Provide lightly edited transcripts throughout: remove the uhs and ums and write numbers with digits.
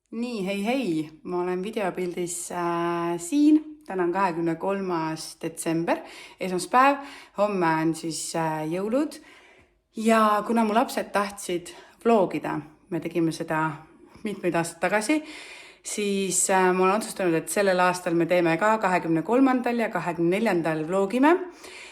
Nii, hei, ma olen videopildis siin. Täna on 23. detsember, esmaspäev. Homme on siis jõulud. Ja kuna mu lapsed tahtsid vlogida, me tegime seda mitmeid aastaid tagasi, siis ma olen otsustanud, et sellel aastal me teeme ka 23. ja 24. vlogime.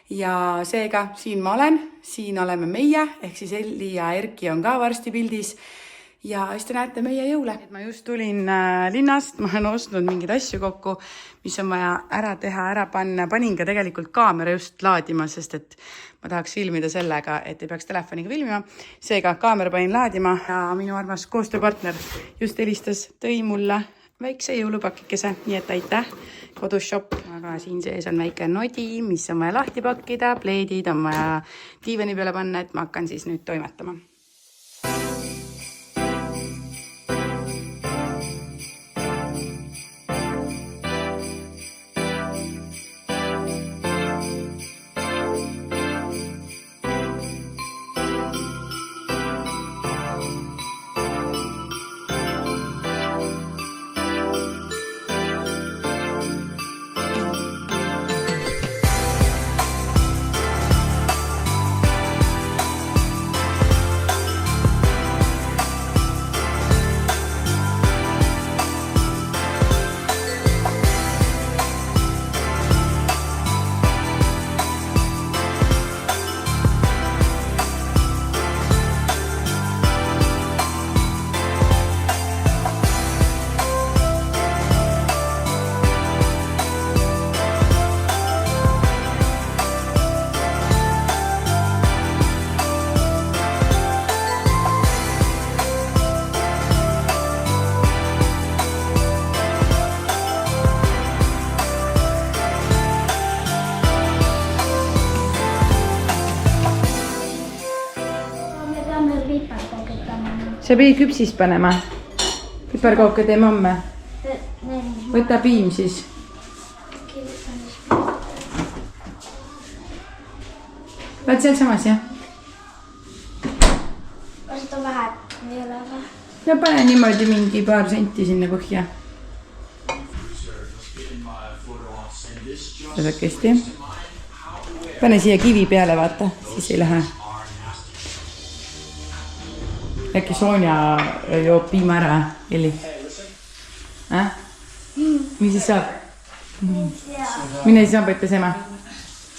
Ja seega siin ma olen, siin oleme meie, ehk siis Elli ja Erki on ka varsti pildis. Ja siis te näete meie jõule. Ma just tulin linnast, ma olen ostnud mingeid asju kokku, mis on vaja ära teha, ära panna. Panin ka tegelikult kaamera just laadima, sest et ma tahaks filmida sellega, et ei peaks telefoniga filmima. Seega kaamera panin laadima ja minu armas koostööpartner just helistas, tõi mulle väikse jõulupakikese, nii et aitäh, Kodushop. Aga siin sees on väike nodi, mis on vaja lahti pakkida, pleedid on vaja diivani peale panna, et ma hakkan siis nüüd toimetama. Sa pidi küpsist panema. Piparkooke teeme homme. Võta piim siis. Lähed seal samas, jah? Seda vähe, ei ole vähe. Ja pane niimoodi mingi paar senti sinna põhja. Lõdakesti. Pane siia kivi peale, vaata, siis ei lähe. Äkki Sonja joob piima ära, Elli? Mis siis saab? Mine siis hambaid pesema.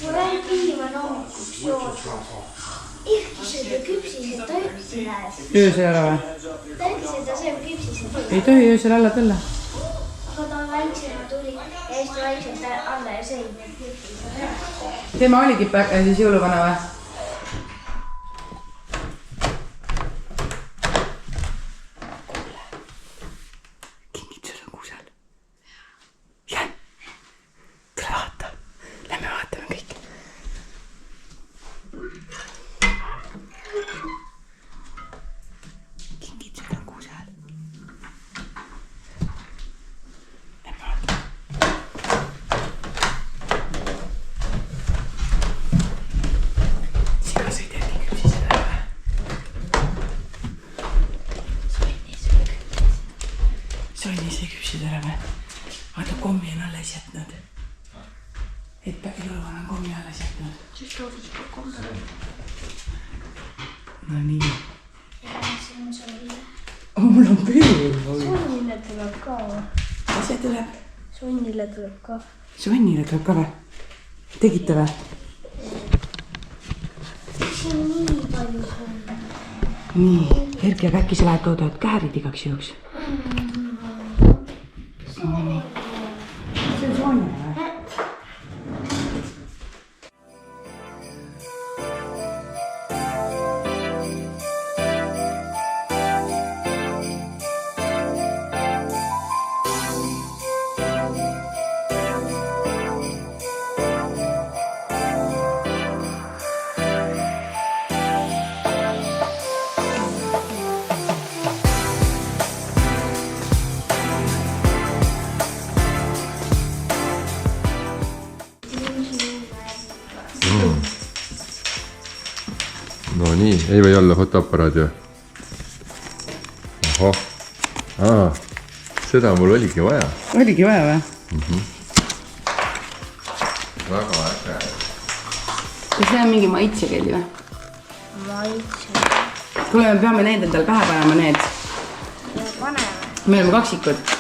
Mul on piima noomikuks joodud. Ihtused ja küpsised toiti näes. Öösel ära või? Ta ütles, et ta sööb küpsised. Ei tohi öösel alla tulla. Aga ta väiksema tuli ja hästi vaikselt alla ja sõi need küpsised. Tema oligi siis jõuluvana või? Sonni küpsid ära või? Vaata, kommi on alles jätnud. Et jõuluvan on kommi alles jätnud. Siis toodis ka kommi. No nii. Ja see on Sonnile. Mul on veel. Sonnile tuleb ka või? Kas see tuleb? Sonnile tuleb ka. Sonnile tuleb ka või? Tegite või? See on nii palju Sonne. Nii, Erki, aga äkki sa lähed toodavad käärid igaks juhuks? See on Sonja või? No nii, ei või olla fotoaparaat ju. Ohoh. Seda mul oligi vaja. Oligi vaja või? Väga äge. Ja see on mingi maitsekeli või? Maitse. Kuule, me peame need endal pähe panema need. Paneme. Me oleme kaksikud.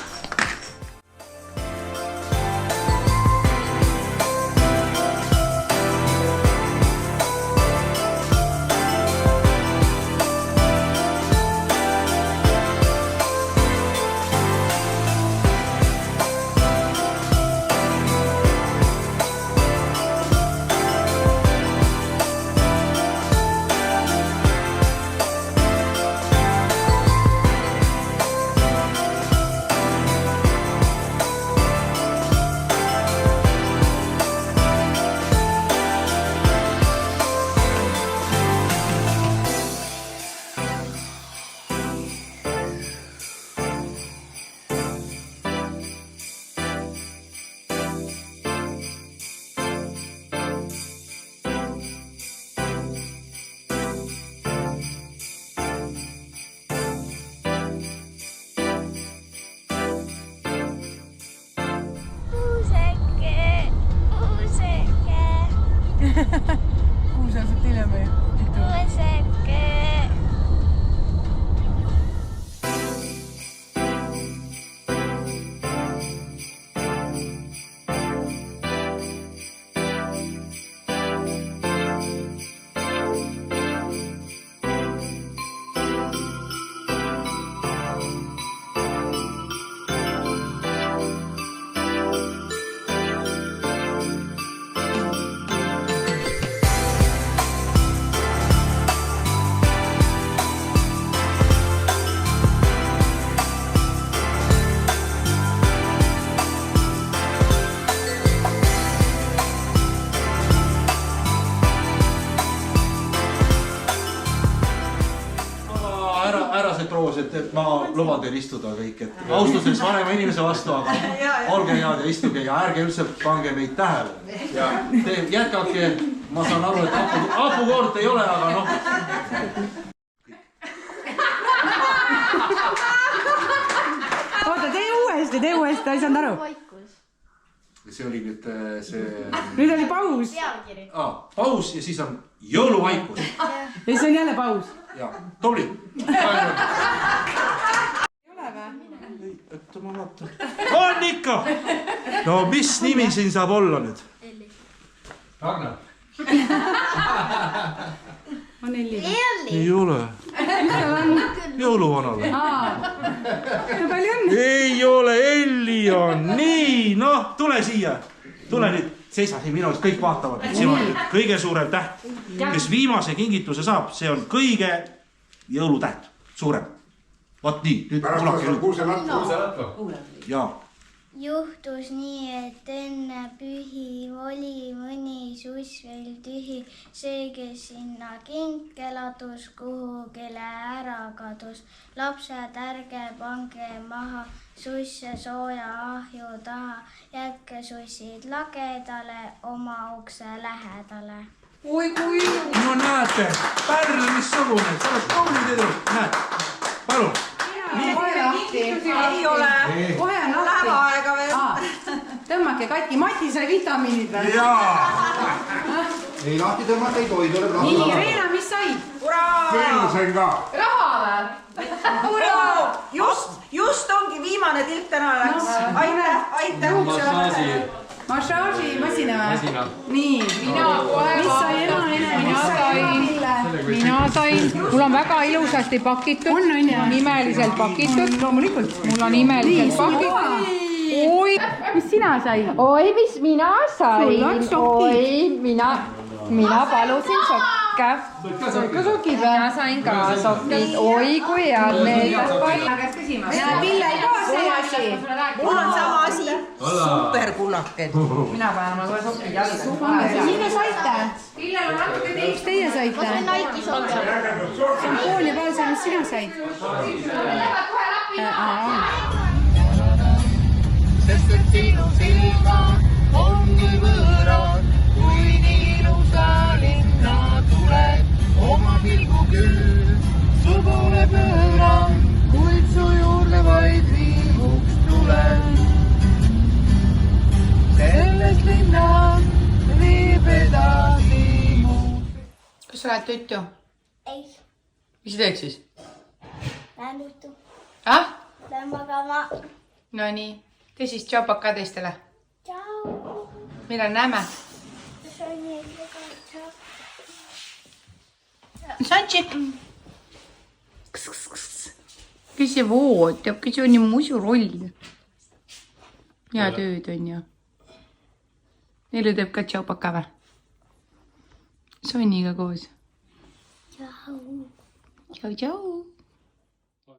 Kuus aastat hiljem või? Kuuseke. et ma luban teil istuda kõik, et austuseks vanema inimese vastu, aga olge head ja istuge ja ärge üldse pange meid tähele. Ja te jätkake, ma saan aru, et hapukoort ei ole, aga noh. Oota, tee uuesti, ta ei saanud aru. See oli nüüd see... Nüüd oli paus. Paus ja siis on jõuluvaikus. Ja siis on jälle paus. Ja, tubli. Ei ole või? Oota, ma vaatan. On ikka! No mis nimi siin saab olla nüüd? Elli. Ragnar. On Elli. Ei ole. Jõuluvanale. Palju õnne. Ei ole, Elli on. Nii, noh, tule siia. Tule nüüd, seisa siin minu eest, kõik vaatavad. See on kõige suurem täht. Kes viimase kingituse saab, see on kõige jõulutäht. Suurem. Vaat nii, nüüd kuulake nüüd. Kuuselatva. Jaa. Juhtus nii, et enne pühi oli mõni suss veel tühi. See, kes sinna kinke ladus, kuhugile ära kadus. Lapsed, ärge pange maha susse sooja ahju taha. Jätke sussid lagedale oma ukse lähedale. Oi, kui No näete, pärl, missugune, sa oled kaunid edu. Näed, palun. ei ole. Kohe on lahti. Aega veel. Tõmmake katki. Mati sai vitamiinid veel. Jaa. Ei lahti tõmmata ei tohi, tuleb lahti. Nii, Reena, mis sai? Veel sain ka. Raha või? Just ongi viimane tilk täna läks. Aitäh. Massaažimasina või? Masina. Nii. Mis sai ema enne? Mina sain, mul on väga ilusasti pakitud, nimeliselt pakitud. Loomulikult. Mul on nimeliselt pakitud. Oi, mis sina sai? oi, mis mina sain? Sul on sokid. Oi, mina palusin sokke. Sokid või? Mina sain ka sokid. Oi, kui head need. Näe, Pillel ka see asi. Mul on sama asi. Superkunaken. Mina panen oma sokid jalga. Mis te saite? Mis teie saite? Nike sokke. Šampoon ja palsam, mis sina said? Sest et sinu silmad on nii võõrad, kui nii ilusa linna tuled. Oma pilgu küll, su poole pööran, kuid su juurde vaid viibuks lähed tuttu? ei, Mis sa teed siis? lähen juttu. Ah? Lähen magama. Nonii. Tee siis tšaupak ka teistele. Tšau. Millal näeme? Sonniga tšau. Sanchi. Kes see vootab, kes on ju musu roll. Hea tööd on ju. Neile teeb ka tšaupaka või? Sonniga koos. Tšau. Tšau, tšau.